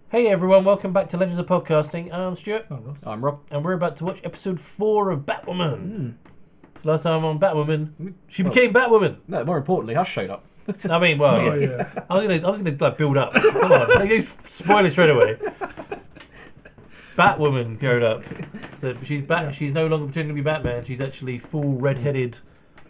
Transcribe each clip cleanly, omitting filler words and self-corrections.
Hey everyone, welcome back to Legends of Podcasting. I'm Stuart. I'm Rob. And we're about to watch episode 4 of Batwoman. Last time on Batwoman, she became Batwoman. No, more importantly, Hush showed up. I mean, well, yeah. I was gonna like build up. Come on, spoil it straight away. Batwoman showed up. So she's back. She's no longer pretending to be Batman. She's actually full red-headed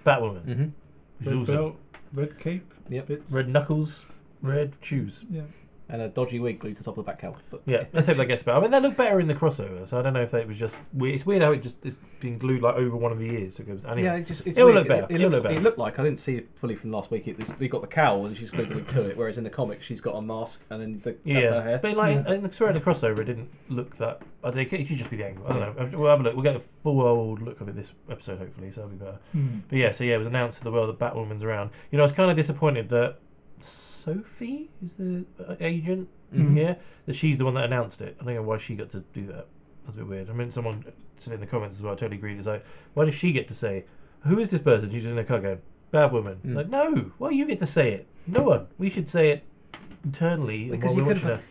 Batwoman. Mm-hmm. Red awesome. Belt, red cape, bits. Red knuckles, red shoes. Yeah. And a dodgy wig glued to the top of the back cowl. But yeah, let's hope that gets better. I mean, they look better in the crossover, so I don't know if it was just weird. It's weird how it's been glued like over one of the ears. So it goes, anyway. Yeah, it will look better. It looked like, I didn't see it fully from last week. They got the cowl and she's glued the wig to it, whereas in the comics she's got a mask and then that's her hair. But like in the crossover, it didn't look that. I think it should just be the angle. I don't know. We'll have a look. We'll get a full old look of it this episode, hopefully, so that'll be better. But yeah, it was announced to the world that Batwoman's around. You know, I was kind of disappointed that Sophie is the agent. Yeah, that she's the one that announced it. I don't know why she got to do that. That's a bit weird. I mean, someone said in the comments as well, I totally agreed. It's like, why does she get to say, who is this person? She's just in a car going, Batwoman. Like, no, why you get to say it? No one. We should say it internally. Because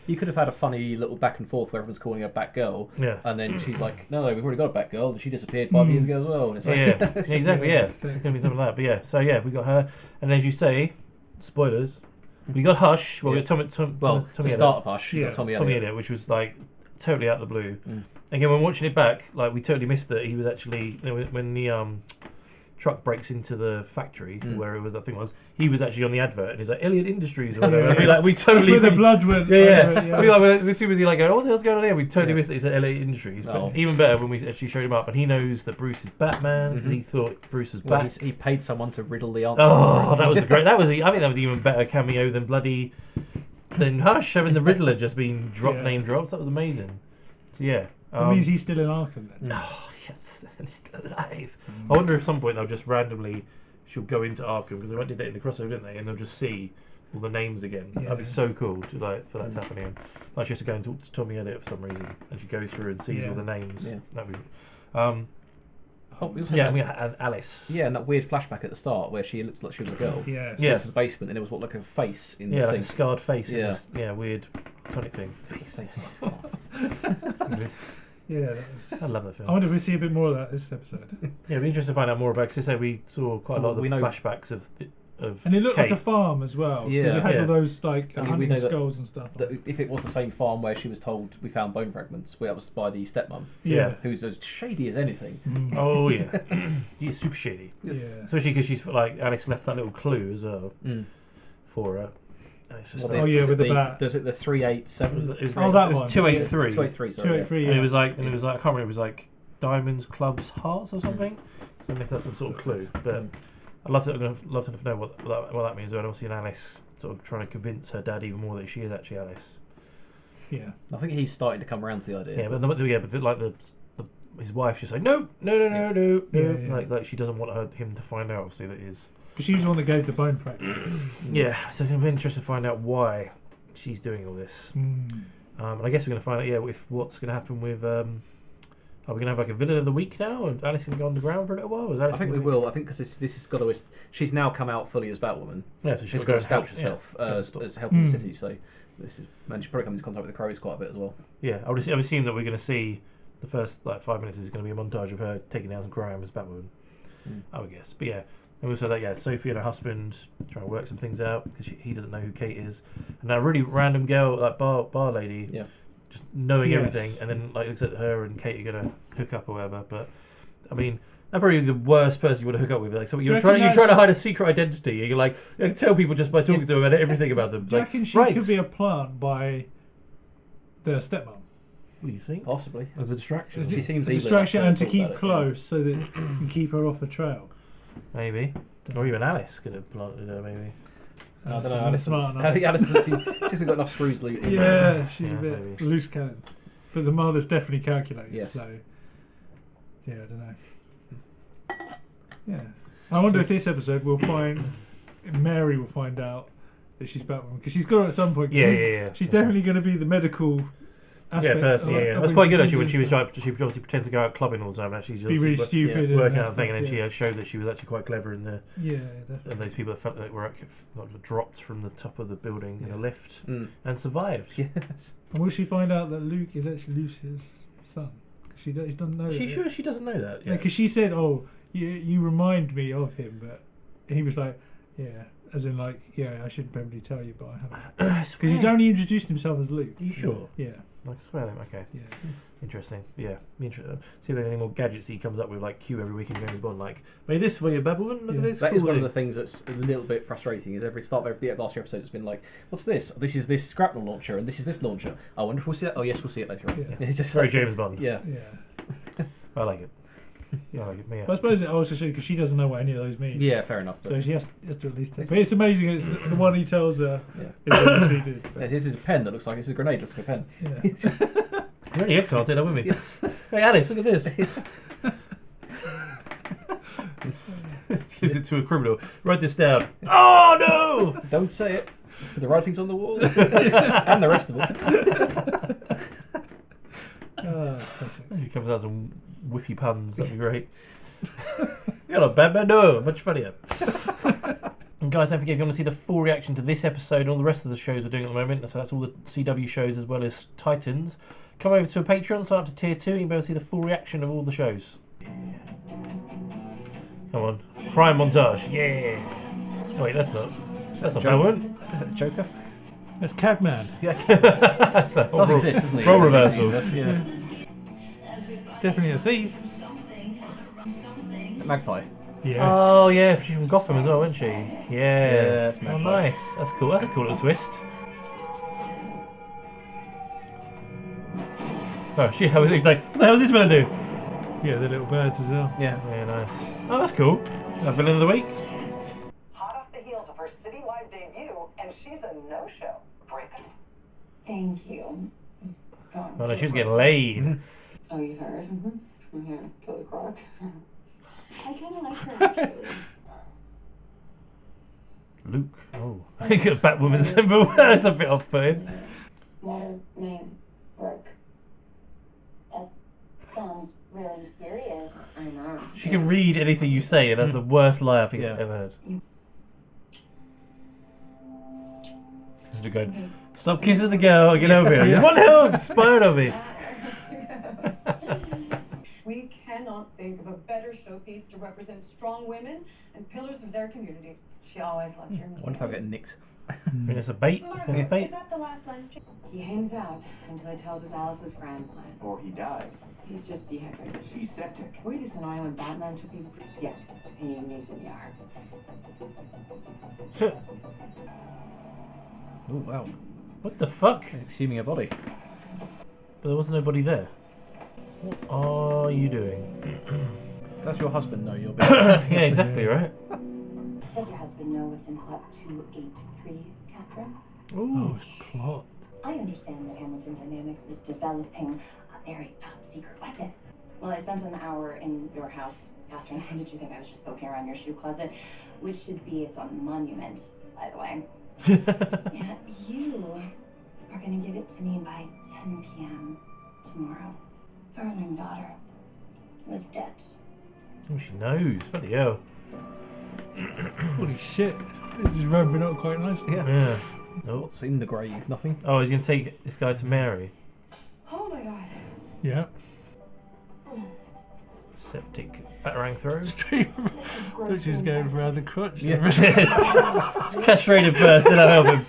you could have had a funny little back and forth where everyone's calling her Batgirl. Yeah. And then she's like, no, we've already got a Batgirl. And she disappeared 5 years ago as well. And it's like, yeah, exactly, yeah. It's going to be something like that. But yeah, so yeah, we got her. And as you say, spoilers, we got Hush. Well, we got Tommy the start of Hush. Yeah, Tommy Elliott, which was like totally out of the blue. Again, when watching it back, like we totally missed that he was actually when the truck breaks into the factory where it was, I think it was, he was actually on the advert and he's like Elliott Industries or whatever. We totally. That's where the blood went. Yeah. We're too busy like going, oh, what the hell's going on here? We totally missed that he said Elliott Industries. But even better when we actually showed him up and he knows that Bruce is Batman because he thought Bruce was back. He paid someone to riddle the answer. Oh, that was great. I think that was even better cameo than Hush having the Riddler just being name drops. That was amazing. So yeah. That means he's still in Arkham then. Oh, yes, and he's still alive. I wonder if at some point they'll just randomly she'll go into Arkham because they did that in the crossover, didn't they? And they'll just see all the names again. Yeah. That'd be so cool for that to happen again. Like she has to go and talk to Tommy Elliott for some reason, and she goes through and sees all the names. Yeah. That'd be. We had Alice. Yeah, and that weird flashback at the start where she looked like she was a girl. Yeah. To the basement, and it was like a face in the sink. Like a scarred face. Yeah. In this, weird tonic thing. Face. Yeah, I love that film. I wonder if we see a bit more of that this episode. Yeah, it'd be interesting to find out more about. Because we saw quite a lot of the flashbacks of and it looked like a farm as well. Because it had all those hunting skulls and stuff. That if it was the same farm where she was told we found bone fragments, that was by the stepmom. Who's as shady as anything. Oh yeah, she's super shady. Yeah, especially because she's like Alice left that little clue as well for her. It's just with the bat. Does it the 387? It was 283. 283. Sorry. 283. And it was like I can't remember. It was like diamonds, clubs, hearts, or something. I don't know if that's some sort of clue, but I'd love to know what that means. And obviously, Alice sort of trying to convince her dad even more that she is actually Alice. Yeah, I think he's starting to come around to the idea. Yeah, but his wife just like no. Like she doesn't want him to find out. Obviously, that is. Because she was the one that gave the bone fragments. Yeah, so it's going to be interesting to find out why she's doing all this. And I guess we're going to find out, if what's going to happen with... are we going to have like a villain of the week now? And Alice going to go underground for a little while? I think we will. I think because this has got to... She's now come out fully as Batwoman. Yeah, so she's got to establish herself as helping the city. So she's probably come into contact with the Crows quite a bit as well. Yeah, I would assume that we're going to see the first 5 minutes is going to be a montage of her taking down some crime as Batwoman. I would guess. But yeah. And also that, Sophie and her husband trying to work some things out because he doesn't know who Kate is. And that really random girl, that bar lady, just knowing everything, and then looks at her and Kate are going to hook up or whatever. But, I mean, that's probably the worst person you want to hook up with. Like, you're trying to hide a secret identity, and you're like, you can tell people just by talking to them about everything about them. Do you reckon she could be a plant by the stepmom? What do you think? Possibly. As a distraction. She seems a distraction and to keep close so that you can keep her off the trail. Maybe. Or even Alice could have planted her, maybe. I don't know. Alice hasn't got enough screws loose. Yeah, she's a bit loose cannon. But the mother's definitely calculated. Yes. So, I don't know. Yeah. I wonder if this episode Mary will find out that she's Batwoman. Because she's got to at some point. She's definitely going to be the medical aspect. Yeah. That's quite good actually. When she was she obviously pretends to go out clubbing all the time, and actually she's be really stupid, working out a thing, and then she showed that she was actually quite clever in the. Yeah, definitely. And those people that felt that were like dropped from the top of the building in a lift and survived. Yes. And will she find out that Luke is actually Lucia's son? Because she doesn't know. She sure she doesn't know that. Yeah, because she said, "Oh, you remind me of him," but he was like, "Yeah." As in, like, yeah, I should probably tell you, but I haven't. Because he's only introduced himself as Luke. Are you sure? Yeah. I swear them. Okay. Yeah. Interesting. Yeah. Interesting. See if there's any more gadgets he comes up with, like Q every week in James Bond. Like, made this for you, Batwoman. Look at this. That is one of the things that's a little bit frustrating. Is every start of every last few episodes, it's been like, "What's this? This is this scrapnel launcher, and this is this launcher. I wonder if we'll see it. Oh yes, we'll see it later on." Yeah. It's just very James Bond. Yeah. Yeah. I like it. Yeah, I like it. Yeah. But I suppose it also should because she doesn't know what any of those mean. Yeah, fair enough. So she has to at least. But it's amazing. It's the one he tells her. Yeah. Is what she did. Yeah, this is a pen that looks like it's a grenade. Looks like a pen. Yeah. Really excited, aren't we? Hey, Alice, look at this. Gives it to a criminal. Write this down. Oh no! Don't say it. The writing's on the wall, and the rest of it. She comes out some whippy puns. That'd be great. You're not Batman, no, much funnier. And guys, don't forget if you want to see the full reaction to this episode and all the rest of the shows we're doing at the moment. So that's all the CW shows as well as Titans. Come over to a Patreon, sign up to Tier 2, and you'll be able to see the full reaction of all the shows. Come on. Crime montage. Yeah. Oh, wait, that's not bad one. Is that Joker? That's Catman. Yeah. That's a Does exist, doesn't it? role reversal. Yeah. Definitely a thief. Magpie. Yes. Oh, yeah, she's from Gotham as well, isn't she? Yeah. that's Oh, Magpie. nice. That's cool. That's a cool little twist. Oh, shit. He's like, what the hell is this man do? Yeah, the little birds as well. Yeah. Yeah, nice. Oh, that's cool. That villain of the week. Hot off the heels of her citywide debut, and she's a no-show. Breaking. Thank you. God, Oh, no, she was getting laid. Oh, you heard? Yeah, kill the croc. I kind of like her, actually. Luke. Oh. He's got a Batwoman symbol. That's a bit off-putting. Water main work. That sounds really serious. I know. She can read anything you say, and that's the worst lie I think I've ever heard. Just going, stop kissing the girl, get over here. One help, spied on me. We cannot think of a better showpiece to represent strong women and pillars of their community. She always loved your I wonder if I'll get nicked. I mean, it's a bait. It's a bait. Is that the last lance? He hangs out until he tells us Alice's grand plan. Or he dies. He's just dehydrated. He's septic. Were you this annoying when Batman took people? Yeah, and he needs an ER. Oh wow. What the fuck? Exhuming a body. But there wasn't nobody there. What are you doing? That's your husband, though. You'll be. Yeah, exactly, right? Does your husband know what's in plot 283, Catherine? Oh, plot. I understand that Hamilton Dynamics is developing a very top secret weapon. Well, I spent an hour in your house, Catherine. Did you think I was just poking around your shoe closet? Which should be its own monument, by the way. Yeah, you are going to give it to me by 10 p.m. tomorrow. Our darling daughter was dead. Oh, she knows. Bloody hell. Holy shit. This is ramping up quite nicely. Yeah. Oh. What's in the grave? Nothing. Oh, he's going to take this guy to Mary. Oh my god. Yeah. Septic batarang throw. Thought she was going for the crutch. Yeah. It's castrated first, then I'll help him.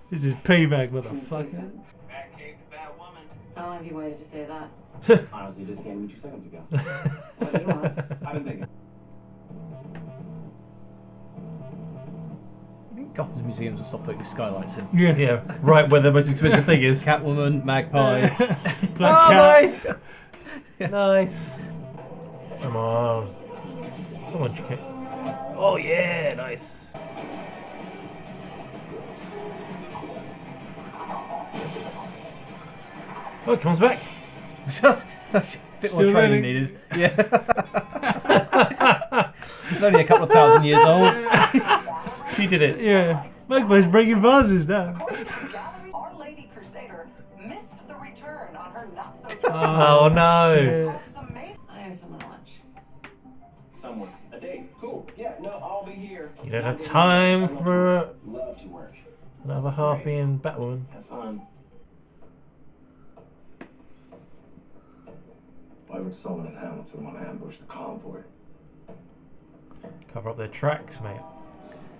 This is payback, motherfucker. Batcave to Batwoman. How long have you waited to say that? Honestly, just came 2 seconds ago. What do you want? I've been thinking. Gotham's museums will stop putting the skylights in. Yeah. Yeah, right where the most expensive thing is. Catwoman, Magpie. Oh, nice! Nice. Come on. Come on, chicken. Oh, yeah, nice. Oh, it comes back. That's a bit more Still training running. needed. Yeah. It's only a couple of 1,000 years old. She did it. Yeah. Magpie's breaking vases now. Our Lady Crusader missed the return on her not so. Oh no! Houses a maid. I owe someone lunch. Someone. A date. Cool. Yeah, no, I'll be here. You don't have time for Love to work. another half being Batwoman. Have fun. Why would Sullivan and Hamilton want to ambush the convoy? Cover up their tracks, mate.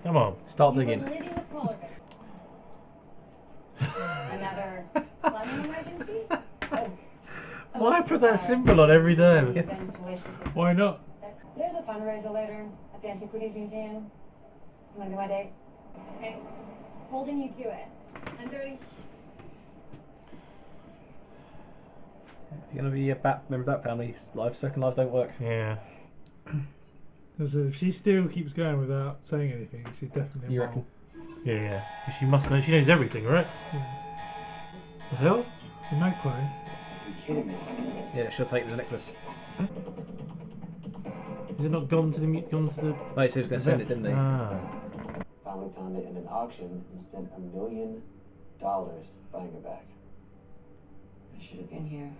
Come on. Start digging. Living with polar bear. Another plumbing emergency? Why put that symbol on every time? Ventilation system. Why not? There's a fundraiser later at the Antiquities Museum. You wanna be my date? Okay. Holding you to it. 10:30. If you're gonna be a member of that family, second lives don't work. Yeah. Because if she still keeps going without saying anything, she's definitely You a reckon? Yeah. She must know. She knows everything, right? The hell? It's a magpie. Are you kidding me? Yeah, she'll take the necklace. Is it not gone to the They said he was going to send it, didn't they? Ah. Finally found it in an auction and spent $1 million buying it back. I should have been here.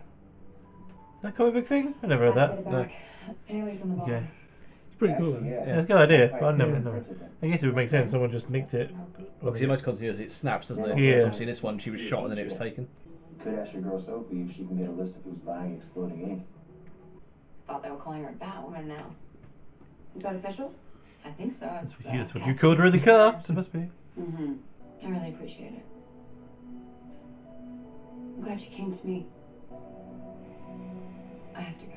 Is that a comic book thing? I never heard that. Back. Aliens on the bottom. Yeah. It's pretty cool, though. Actually, Yeah, it's a good idea, but I never. Yeah. I guess it would make sense. Someone just nicked it. Obviously, most continuous, it snaps, doesn't it? Yeah. Obviously, this one, she was shot and then it was taken. Could ask your girl Sophie if she can get a list of who's buying exploding ink. Thought they were calling her Batwoman now. Is that official? I think so. It's, That's what you called her in the car. It must be. Mm-hmm. I really appreciate it. I'm glad you came to me. I have to go.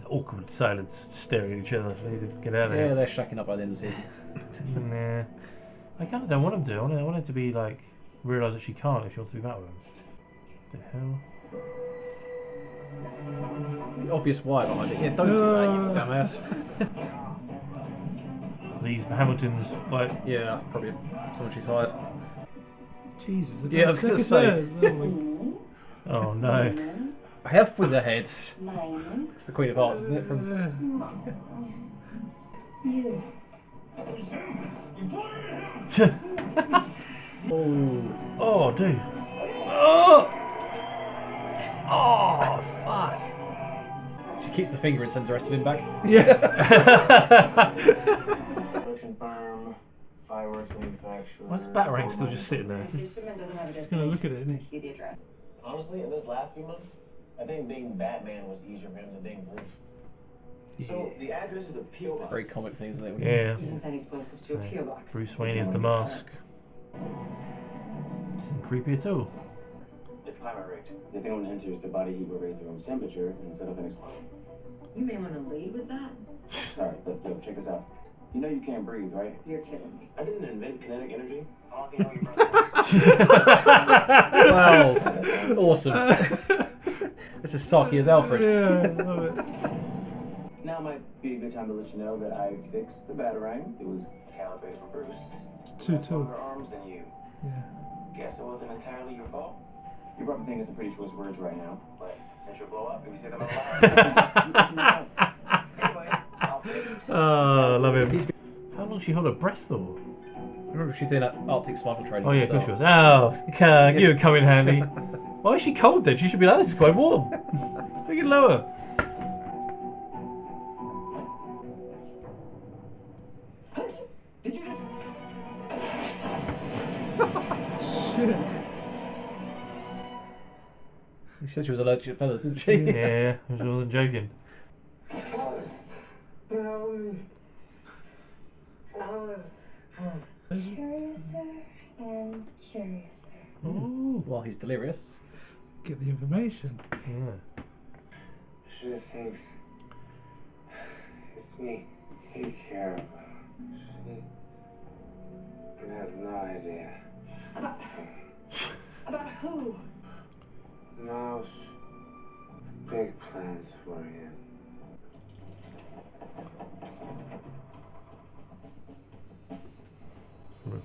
Awkward silence, staring at each other. They need to get out of Yeah, here. they're shacking up by the end of the season. Nah. I kind of don't want them to. I want it to be like realise that she can't if she wants to be Batwoman. The hell? The obvious why behind it. Yeah, don't do that, you dumbass. These Hamiltons, like, Yeah, that's probably someone she's hired. Jesus. Yeah, I was gonna say. oh no. Health with the head. Mine. It's the Queen of Hearts, isn't it? From You. Oh, dude. Oh! Oh, fuck. she keeps the finger and sends the rest of him back. Production firm, fireworks manufacturer. Why's Batarang still just sitting there? This shipment doesn't have a Just gonna look at it, isn't he? Key the address. Honestly, in this last few months, I think being Batman was easier for him than being Bruce. So the address is a P.O. box. Very comic thing, isn't it? Yeah. You can send explosives to a P.O. box. Bruce Wayne is the mask. Isn't creepy at all. It's climate rigged. If anyone enters, the body heat will raise the room's temperature and set off an explosion. You may want to lead with that. Sorry, but yo, check this out. You know you can't breathe, right? You're kidding me. I didn't invent kinetic energy. How long can you Wow. Awesome. This is Saki as Alfred. Yeah, I love it. Now might be a good time to let you know that I fixed the Batarang. It was calibrated for Bruce. It's too tall. Longer arms than you. Yeah. Guess it wasn't entirely your fault. You're probably thinking some pretty choice words right now, but since your blow up, maybe say them out loud. Anyway, I'll fix. Oh, love him. How long did she hold her breath for? Remember she was doing that Arctic survival training. Oh, yeah, at of the course she start. was. Oh, you would come in handy. Why is she cold then? She should be like, this is quite warm. Make it lower. What? Did you just... Shit. She said she was allergic to feathers, didn't she? Yeah, I wasn't joking. Curiouser and curiouser. Ooh. While he's delirious. Get the information. Yeah. She thinks it's me he care about. She has no idea. About who? Now big plans for him.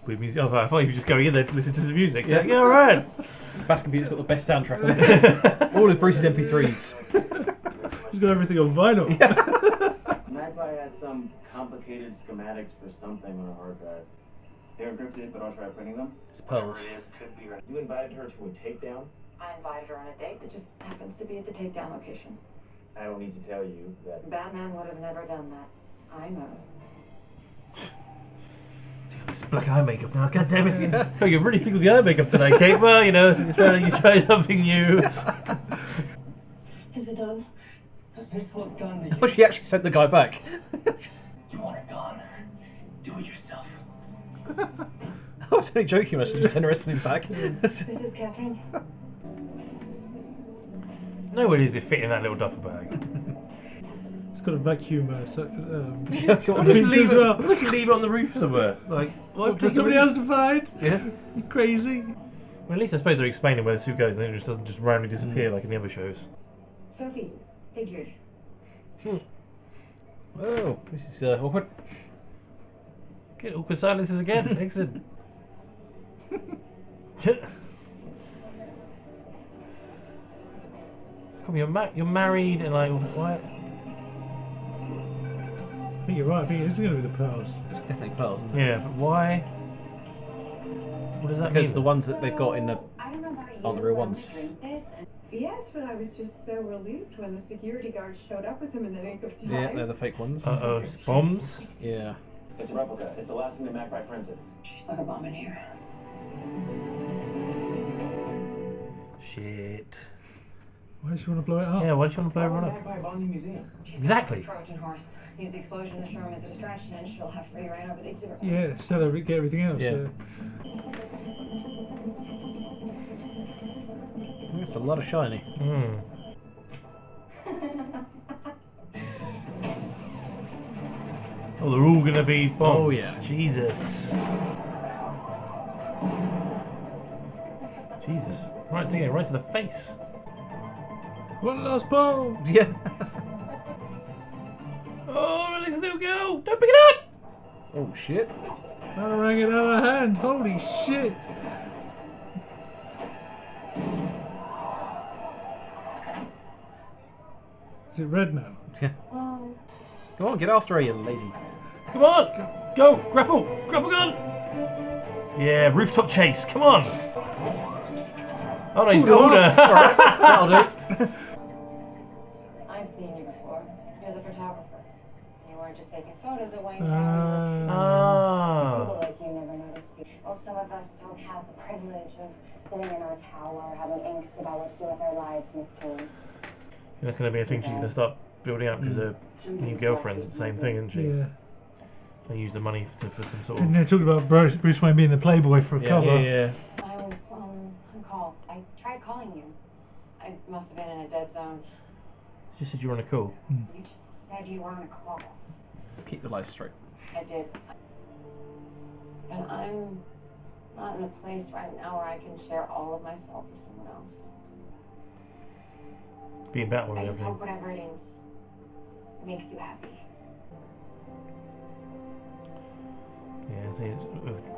Weird music. Oh, I thought you were just going in there to listen to the music. Yeah, all right. Bass Computer's got the best soundtrack on it. All of Bruce's MP3s. He's got everything on vinyl. Magpie had some complicated schematics for something on a hard drive. They're encrypted, but I'll try printing them. It's pearls. Whatever it is, could be her. You invited her to a takedown? I invited her on a date that just happens to be at the Takedown location. I don't need to tell you that. Batman would have never done that. I know. She's got this black eye makeup now. God damn it! Oh, you're really thick with the eye makeup today, Kate. Well, you know, you try something new. Is it done? Does this look done to you? Oh, she actually sent the guy back. You want her gone? Do it yourself. I was only joking. I should just send the rest of him back. This is Catherine. Nowhere does it fit in that little duffel bag. It's got a vacuum Just feature as well. leave it on the roof somewhere. Like, For somebody else to find? Yeah. You crazy? Well, at least I suppose they're explaining where the suit goes, and then it just doesn't just randomly disappear like in the other shows. Sophie, figured. Oh, this is awkward. Get awkward silences again. Excellent. Come, you're married and like what? I think you're right. I think it's going to be the pearls. It's definitely pearls, isn't it? Yeah, but why? What does that mean? Because the ones that they've got in the I don't know about you, aren't the real but ones. drink this and Yes, but I was just so relieved when the security guard showed up with him in the nick of time. Yeah, they're the fake ones. Uh-oh, bombs? Yeah. It's a replica. It's the last thing the Magpie printed. she's like a bomb in here. Shit. Why does she want to blow it up? Yeah, why do you want to blow everyone up? Magpie Bonding Museum. Exactly. Trojan horse. Use the explosion in the showroom as a distraction, and she'll have free reign over the exhibit. Yeah, so they get everything else. Yeah. That's a lot of shiny. Oh, they're all gonna be bombs. Oh, yeah. Jesus. Jesus. Right to right to the face. One last bomb! Yeah. Oh, Alex, little girl! Don't pick it up! Oh shit. I rang it out of hand. Holy shit! Is it red now? Yeah. Come on, get after her, you lazy. Come on! Go! Grapple! Grapple gun! Yeah, rooftop chase, come on! Oh no, he's got her! That'll do. I've seen you before. You're the photographer. You weren't just taking photos at Wayne County. People Ah. like you never noticed. Well, some of us don't have the privilege of sitting in our tower having angst about what to do with our lives, Miss King. That's going to be a thing she's going to start building up because her new girlfriend's the same thing, isn't she? Yeah. They use the money for some sort And of. they're talking about Bruce Wayne being the Playboy for a cover. Yeah. I was on call. I tried calling you. I must have been in a dead zone. She said you were on a call. You just said you were on a call. Let's keep the lights straight. I did. But I'm not in a place right now where I can share all of myself with someone else. Being Batwoman, I I just think. hope whatever it is makes you happy. Yeah, see,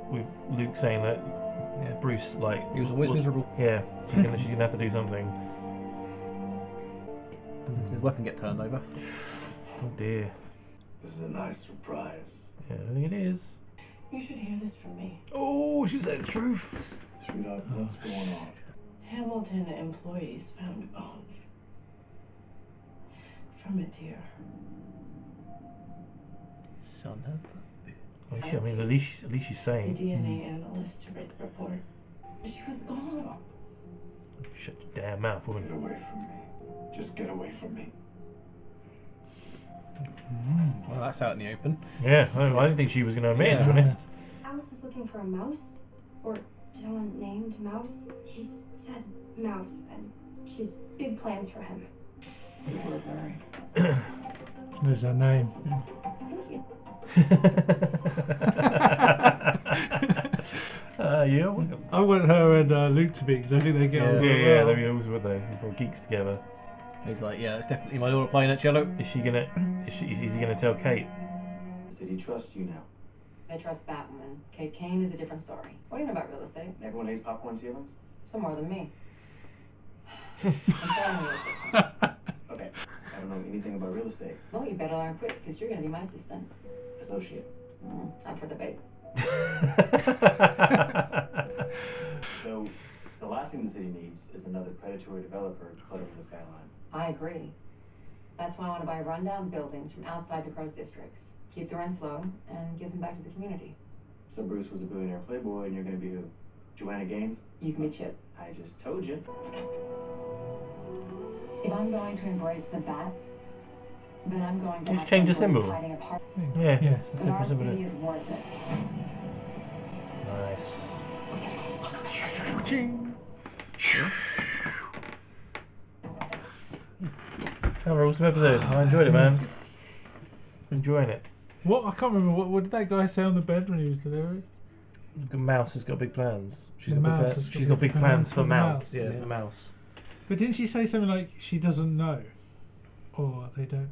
with Luke saying that Bruce, like. He was always miserable. Yeah, she's going to have to do something. Does his weapon get turned over? Oh dear. This is a nice surprise. Yeah, I think it is. You should hear this from me. Oh, she said the truth. Sweetheart, what's going on? Hamilton employees found bones from a deer. Son of a bitch. Oh, shit, I mean, at least she's The saying. DNA analyst read the report. She was gone. Shut your damn mouth, Get woman. away from me. Just get away from me. Well, that's out in the open. Yeah, I didn't think she was going to admit it, to be honest. Alice is looking for a mouse, or someone named Mouse. He's said Mouse, and she's big plans for him. We're married. There's her name. Thank you. Yeah, I want her and Luke to be, because I think they get on very yeah, well. they're always with they. They're all geeks together. He's like, yeah, it's definitely my daughter playing at cello. Is he gonna tell Kate? Said he trusts you now. They trust Batwoman. Kate Kane is a different story. What do you know about real estate? Everyone hates popcorn ceilings? Some more than me. I'm telling you. Okay. I don't know anything about real estate. Well, you better learn quick, because you're going to be my assistant. Associate. Up for debate. So, the last thing the city needs is another predatory developer cluttering the skyline. I agree. That's why I want to buy rundown buildings from outside the Crows districts, keep the rents low, and give them back to the community. So Bruce was a billionaire playboy, and you're gonna be who? Joanna Gaines? You can be Chip. I just told you. If I'm going to embrace the bat, then I'm going to Just have change the some boys symbol. hiding apart. Yeah, it's the But our simple city symbol. is worth it. Nice. That was an awesome episode. I enjoyed it, man. Enjoying it. What? I can't remember. What did that guy say on the bed when he was delirious? The mouse has got big plans. She's The got mouse big, has she's got big plans for the mouse. mouse. Yeah, Yeah. for mouse. But didn't she say something like she doesn't know, or they don't?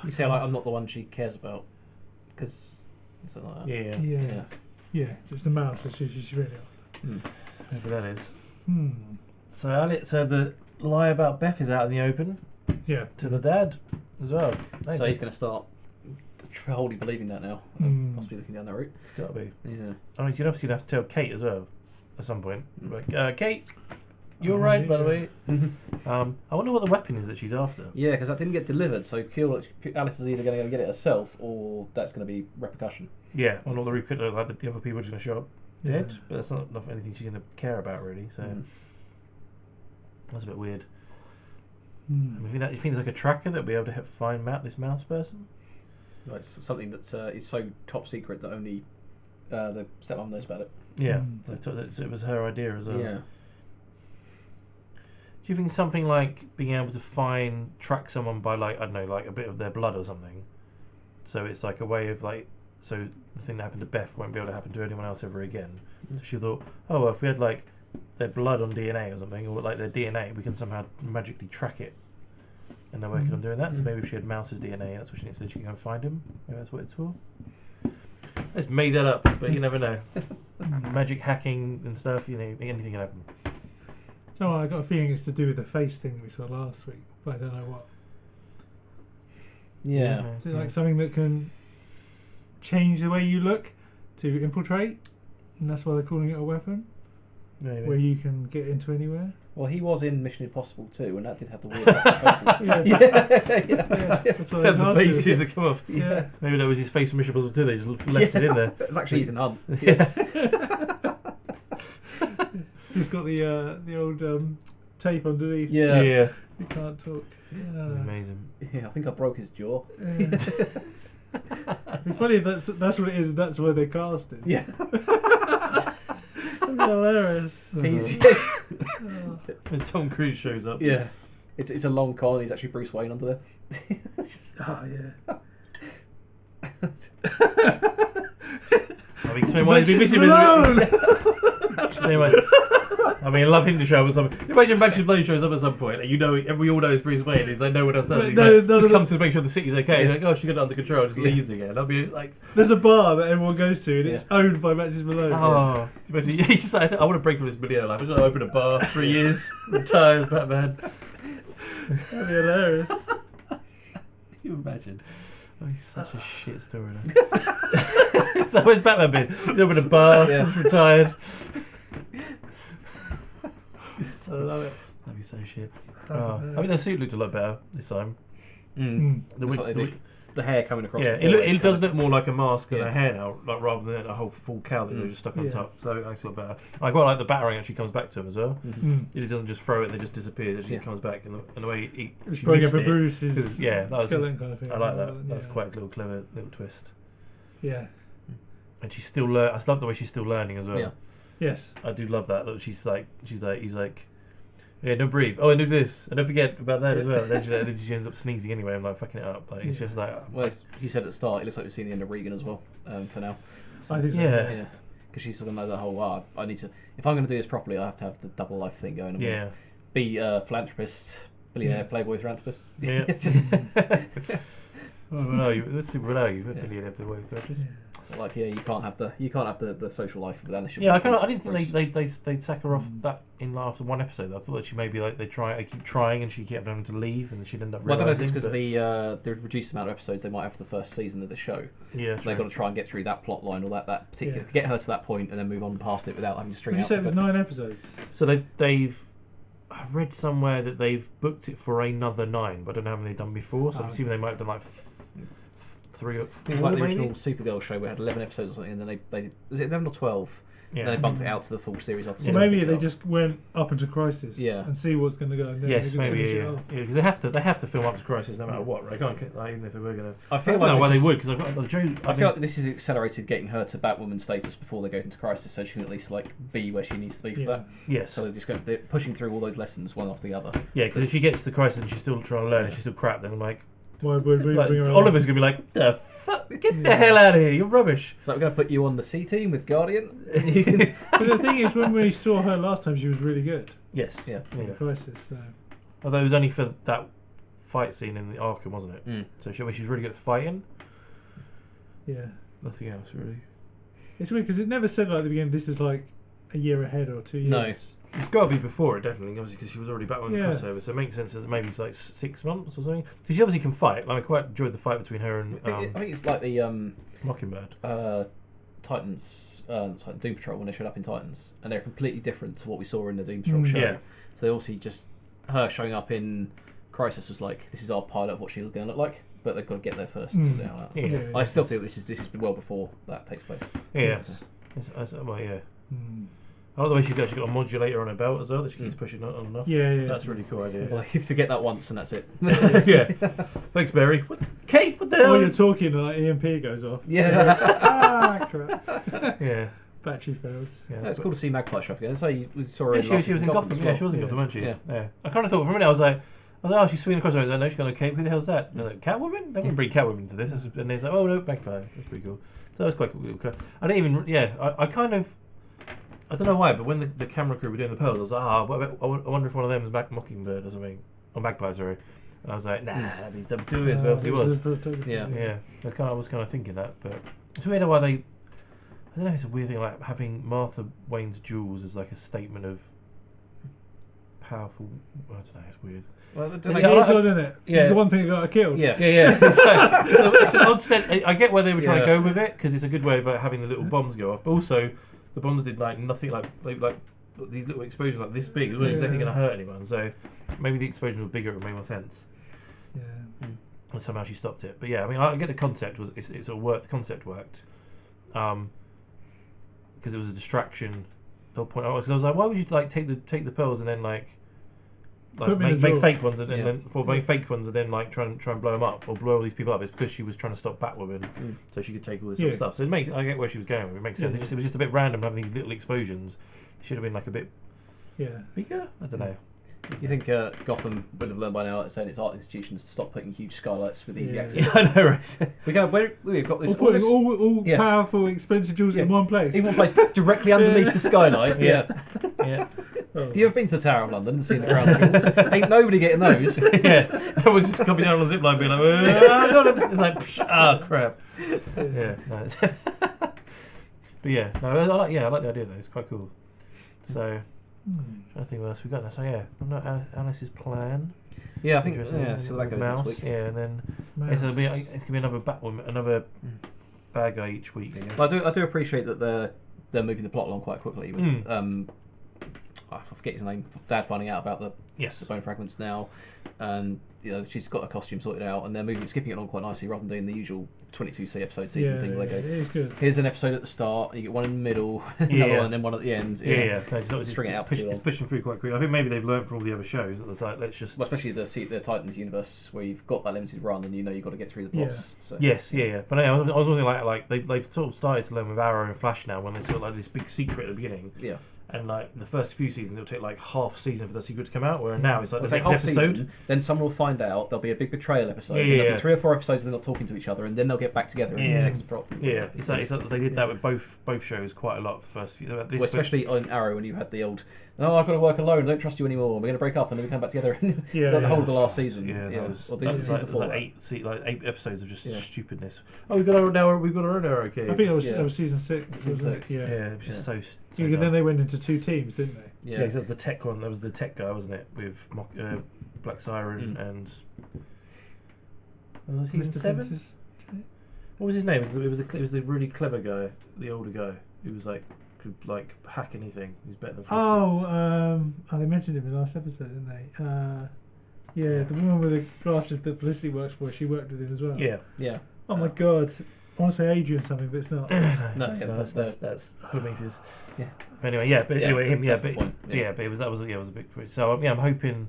You say like I'm not the one she cares about, because something like that. Yeah. Yeah. It's the mouse that she's really after. Whoever that is. Hmm. So the lie about Beth is out in the open. Yeah. To the dad as well. So he's going to start wholly believing that now. Possibly looking down that route. It's got to be. Yeah. I mean, you'd obviously have to tell Kate as well at some point. Like, Kate, you're right, by the way. I wonder what the weapon is that she's after. Yeah, because that didn't get delivered, so Alice is either going to go get it herself, or that's going to be repercussion. Yeah, or not the repercussion, like the other people are just going to show up dead, Yeah. but that's not anything she's going to care about, really. So that's a bit weird. I mean, you think there's like a tracker that'll be able to find this mouse person? Like something that's is so top secret that only the stepmom knows about it. Yeah, so it was her idea as well. Yeah. Do you think something like being able to track someone by like, I don't know, like a bit of their blood or something? So it's like a way of like, so the thing that happened to Beth won't be able to happen to anyone else ever again. So she thought, oh, well, if we had like their blood on DNA or something, or like their DNA, we can somehow magically track it. And they're working on doing that. So maybe if she had Mouse's DNA, that's what she needs, so she can go and find him. Maybe that's what it's for. I just made that up, but you never know. Magic hacking and stuff, anything can happen. So I got a feeling it's to do with the face thing that we saw last week, but I don't know what. Yeah. Is it like something that can change the way you look to infiltrate, and that's why they're calling it a weapon? Maybe. Where you can get into anywhere? Well, he was in Mission Impossible too, and that did have the weird faces. The faces that come off. Yeah. Maybe that was his face from Mission Impossible 2. They just left it in there. It's actually Ethan Hunt. He's got the old tape underneath. Yeah. He can't talk. Yeah. Amazing. Yeah, I think I broke his jaw. Yeah. It's funny that's what it is. And that's where they cast it. Yeah. That's hilarious. When Tom Cruise shows up. Yeah. It's a long con. He's actually Bruce Wayne under there. Yeah. I mean, explain why he's been missing. Anyway, I mean, I love him to show up at some point. Imagine Maximus Malone shows up at some point, and we all know it's Bruce Wayne. He's like, no one else does. He's just comes to make sure the city's okay. He's like, oh, she got it under control. Just leaves again. I'll be like, there's a bar that everyone goes to, and it's owned by Maximus Malone. Oh, he's just like, I want to break from this millionaire life. I just want to open a bar, 3 years, retire as Batman. That'd be hilarious. Can you imagine? Oh, he's such a shit story. So where's Batman been? He's opened a bar, retired. I love it. That'd be so shit. I mean, the suit looked a lot better this time. The hair coming across. Yeah, it does look more like a mask than a hair now, like rather than a whole full cowl that they just stuck on top. So it looks a lot better. I quite like the batarang actually comes back to him as well. It doesn't just throw it and then just disappears. It actually comes back, and the way he bring up a Bruce's skeleton kind of thing. I like that. That's quite a little clever little twist. Yeah. And she's still I love the way she's still learning as well. Yeah. Yes. I do love that. That he's like, yeah, don't breathe. Oh, and do this. And don't forget about that as well. Then she ends up sneezing anyway and like fucking it up. Like it's just like. Well, you said at the start, it looks like we've seen the end of Regan as well. For now. So, I did. Yeah. Because she's sort of the whole. I need to. If I'm going to do this properly, I have to have the double life thing going. Be philanthropist, billionaire, playboy, philanthropist. Yeah. What are you? Let's see. What are you? Billionaire, playboy, philanthropist. Like, yeah, you can't have the social life with Alice. Yeah, I didn't think they'd sack her off that in after one episode. I thought that she maybe like they keep trying and she kept having to leave and she'd end up. Well, I don't know if it's because of the reduced amount of episodes they might have for the first season of the show. Yeah, they've got to try and get through that plot line or that particular get her to that point and then move on past it without having to string out. Did you say it was 9 episodes? So they've. I've read somewhere that they've booked it for another 9, but I don't know how many they've done before. So I'm assuming they might have done like 3 or 4. It was like the maybe? original Supergirl show where it had 11 episodes or something, and then they was it 11 or 12? Yeah. And then they bumped it out to the full series after. So maybe they just went up into Crisis and see what's going to go. And then yes, maybe because they have to film up to Crisis no matter what, right? Can't like, even if they were going to. I feel don't know like why they would because I feel like this is accelerated getting her to Batwoman status before they go into Crisis, so she can at least like be where she needs to be for that. Yes. So they're pushing through all those lessons one after the other. Yeah, because if she gets to Crisis and she's still trying to learn and she's still crap, then I'm like. Why would we bring her on? Oliver's going to be like, what the fuck? Get the hell out of here, you're rubbish. So we're going to put you on the C team with Guardian. But the thing is, when we saw her last time, she was really good. Yes. Yeah. In Crisis. So. Although it was only for that fight scene in the Arkham, wasn't it? Mm. So she was really good at fighting. Yeah. Nothing else, really. It's weird because it never said like at the beginning, this is like a year ahead or 2 years. No. It's got to be before it, definitely, obviously, because she was already back on the crossover, so it makes sense that maybe it's like 6 months or something. Because she obviously can fight. Like, I quite enjoyed the fight between her and... I think it's like the... Mockingbird. Titans... Doom Patrol, when they showed up in Titans. And they're completely different to what we saw in the Doom Patrol show. Yeah. So they obviously just... Her showing up in Crisis was like, this is our pilot of what she's going to look like, but they've got to get there first. I still feel this is well before that takes place. Yeah. Well, yeah. I like the way she's got a modulator on her belt as well that she keeps pushing on enough. Yeah. That's a really cool idea. Well, you forget that once and that's it. Yeah. Thanks, Barry. Kate, what the hell? While you're talking, like EMP goes off. Yeah. Crap. Yeah. Battery fails. Yeah, it's cool to see Magpie show up again. So you saw her. Yeah, she was in Gotham. Yeah, she was in Gotham, wasn't she? Yeah. I kind of thought for a minute I was like, oh, she's swinging across the road. I know she's going to Kate. Who the hell's that? And I'm like, Catwoman? They wouldn't bring Catwoman into this. And they're like, oh no, Magpie. That's pretty cool. So that was quite cool. I didn't even. Yeah, I kind of. I don't know why, but when the camera crew were doing the pearls, I was like, I wonder if one of them is Mockingbird or something. Or Magpie, sorry. And I was like, nah, that means them two is, but obviously it was. Yeah. I was kind of thinking that, but it's weird why they. I don't know. It's a weird thing like having Martha Wayne's jewels as like a statement of powerful. I don't know. It's weird. Well, it is odd, isn't it? Yeah. It's the one thing that got her killed. Yeah. It's an odd set. I get where they were trying to go with it because it's a good way of having the little bombs go off, but also the bombs did like nothing. Like these little explosions like this big. It wasn't exactly going to hurt anyone. So maybe the explosions were bigger. It would make more sense. Yeah. And somehow she stopped it. But yeah, I mean, I get the concept was it's a work. The concept worked. Because it was a distraction. The whole point. Because I was like, why would you like take the pearls and then like make fake ones and then make fake ones and then like try and blow them up or blow all these people up? It's because she was trying to stop Batwoman, so she could take all this sort of stuff. So I get where she was going. It makes sense. It was just a bit random having these little explosions. It should have been like a bit bigger. I don't know. Do you think Gotham would have learned by now, like saying its art institutions to stop putting huge skylights with easy access? Yeah, I know, right? We've got this. Putting all powerful, expensive jewels in one place. In one place, directly underneath the skylight. Yeah. Have you ever been to the Tower of London and seen the crown jewels? Ain't nobody getting those. Everyone's just coming down on a zip line being like, I got him. It's like, psh, crap. Yeah. No. But yeah, no, I like the idea though. It's quite cool. So. I think what else we got. So yeah, Alice's plan. Yeah, I think so that goes Mouse. next week. Yeah, and then it's gonna be another Batwoman, another bad guy each week. I guess. Well, I do appreciate that they're moving the plot along quite quickly. With, I forget his name. Dad finding out about the bone fragments now, and she's got her costume sorted out, and they're skipping it along quite nicely rather than doing the usual 22 episode season thing where they go, here's an episode at the start, you get one in the middle, another one, and then one at the end. It's string it out. It's pushing through quite quickly. I think maybe they've learned from all the other shows that it's like let's just, especially the Titans universe where you've got that limited run and you've got to get through the plots. So. But I was wondering like they've sort of started to learn with Arrow and Flash now when they sort of like this big secret at the beginning. Yeah. And like the first few seasons, it'll take like half season for the secret to come out. Where now it's like It'll the take next half episode. season, then someone will find out. There'll be a big betrayal episode. Yeah, and there'll yeah. be 3 or 4 episodes they're not talking to each other, and then they'll get back together and fix the problem. Yeah, it's like they did that with both shows quite a lot. The first few, especially on Arrow when you had the old, I've got to work alone. Don't trust you anymore. We're going to break up, and then we come back together. The whole of the last season. Yeah, that was like 8 episodes of just stupidness. Oh, we've got our own Arrow. Okay, I think it was season 6. Wasn't it? Yeah, it was just so. Then they went into 2 teams, didn't they? Yeah, because that was the tech one. That was the tech guy, wasn't it? With Black Siren and. Was he in 7? What was his name? It was the really clever guy, the older guy, who was like could like hack anything. He's better than. They mentioned him in the last episode, didn't they? The woman with the glasses that Felicity works for. She worked with him as well. Yeah. Oh my god. I want to say Adrian something, but it's not. That's Prometheus. Yeah. But anyway, him. Yeah, but it was a big. So I'm hoping.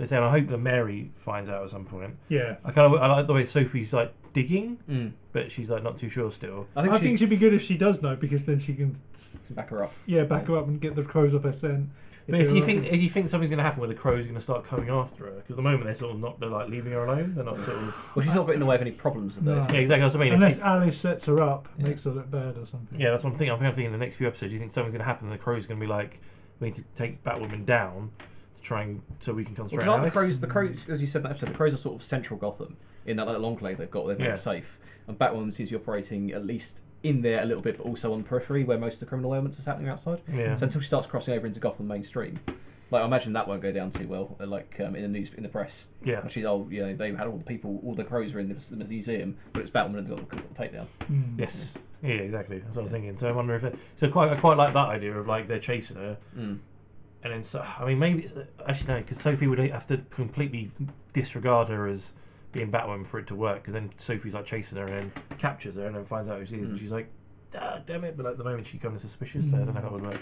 I hope that Mary finds out at some point. Yeah. I like the way Sophie's like digging, but she's like not too sure still. I think she'd be good if she does know, because then she can back her up. Yeah, back her up and get the crows off her scent. But if you think something's going to happen where the crows are going to start coming after her, because at the moment they're like leaving her alone. They're not sort of. Well, she's not got in the way of any problems. Yeah, exactly. That's what I mean. Unless Alice sets her up, makes her look bad or something. Yeah, that's what I'm thinking. I'm thinking in the next few episodes, you think something's going to happen, and the crows are going to be like, we need to take Batwoman down to try and so we can concentrate. Well, the crows, as you said in that episode, the crows are sort of central Gotham in that little enclave they've got. They've made it safe, and Batwoman seems to be operating at least in there a little bit, but also on the periphery where most of the criminal elements are happening outside. Yeah. So until she starts crossing over into Gotham mainstream. Like I imagine that won't go down too well. Like in the press. Yeah. And she's they had all the crows were in the museum, but it's Batwoman and got the Takedown. Yes. Yeah, exactly. That's what I was thinking. So I wonder if I quite like that idea of like they're chasing her, and then maybe it's actually no, because Sophie would have to completely disregard her as being Batwoman for it to work, because then Sophie's like chasing her and then captures her and then finds out who she is, and she's like, damn it! But at the moment she kind of suspicious, so I don't know how it would work.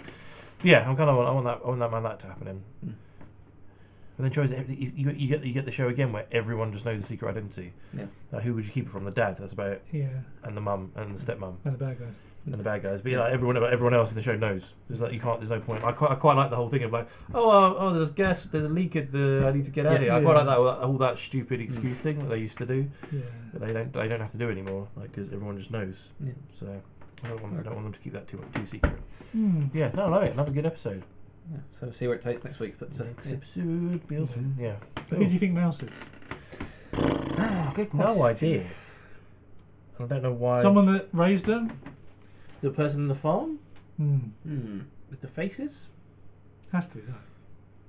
Yeah, I want that to happen. And then you get the show again where everyone just knows the secret identity. Yeah. Who would you keep it from? The dad. That's about it. Yeah. And the mum and the stepmom. And the bad guys. But like everyone else in the show knows. There's like there's no point. I quite like the whole thing of like, there's gas, there's a leak at I need to get out of here. I quite like that all that stupid excuse thing that they used to do. Yeah. But they don't have to do anymore, like, because everyone just knows. Yeah. So. I don't want them to keep that too secret. Yeah, no, I love it. Another good episode. Yeah, so we'll see where it takes next week. But next episode, yeah. Who do you think Mouse is? Good question. No idea. I don't know why. Someone that raised her? The person in the farm? With the faces? Has to be that.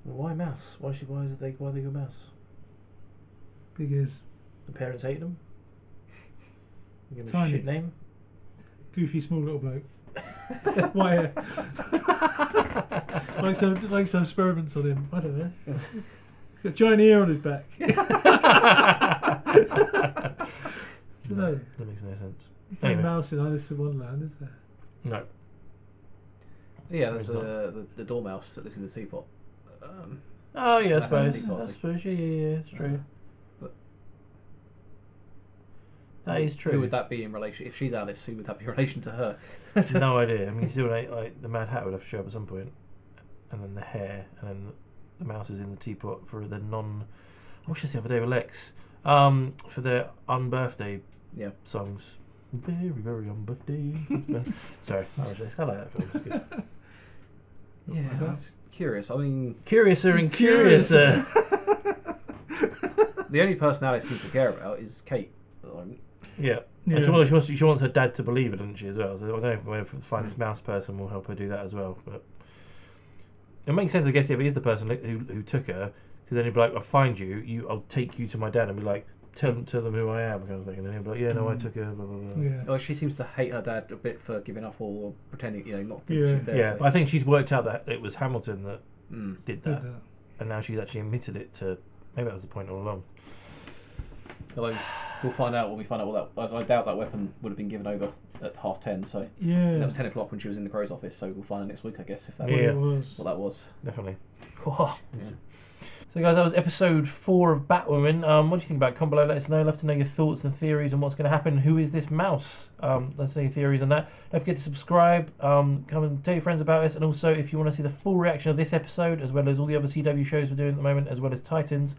Well, why Mouse? Why they go Mouse? Because the parents hate them. Give them Tiny. a shit name. Goofy, small little bloke. White hair. likes to have experiments on him. I don't know. Got a giant ear on his back. No, that makes no sense. No mouse in Alice in Wonderland, is there? No. Yeah, there's the dormouse that lives in the teapot. I suppose. Yeah, it's true. That is true. Who would that be in relation? If she's Alice, who would that be in relation to her? No idea. I mean, still like the Mad Hatter would have to show up at some point, and then the hair, and then the mouse is in the teapot for the non. I watched this the other day with Lex, for their unbirthday songs. Very, very unbirthday. Sorry, I like that film. It's good. Yeah, that's curious. I mean, curiouser and curiouser. The only person Alice seems to care about is Kate. Yeah. And she wants her dad to believe it, doesn't she, as well? So I don't know if find this mouse person will help her do that as well. But it makes sense, I guess, if it is the person who took her, because then he'd be like, I'll find you, I'll take you to my dad and be like, tell them who I am, kind of thing. And then he'll be like, yeah, no, I took her, blah, blah, blah. Yeah. Well, she seems to hate her dad a bit for giving up or pretending, not think she's there. Yeah, but I think she's worked out that it was Hamilton that did that. And now she's actually admitted it to, maybe that was the point all along. Although we'll find out when we find out what that. I doubt that weapon would have been given over at 10:30. So that was 10:00 when she was in the Crow's office. So we'll find out next week, I guess, if that was what that was. Definitely. So guys, that was episode 4 of Batwoman. What do you think about it? Comment below, let us know. Love to know your thoughts and theories on what's going to happen. Who is this mouse? Let's know your theories on that. Don't forget to subscribe. Come and tell your friends about us. And also, if you want to see the full reaction of this episode, as well as all the other CW shows we're doing at the moment, as well as Titans,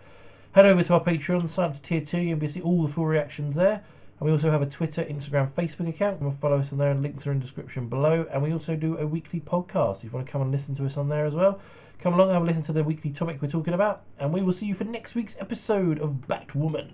head over to our Patreon, sign up to Tier 2. You'll be able to see all the full reactions there. And we also have a Twitter, Instagram, Facebook account. You can follow us on there, and links are in the description below. And we also do a weekly podcast. If you want to come and listen to us on there as well, come along and have a listen to the weekly topic we're talking about. And we will see you for next week's episode of Batwoman.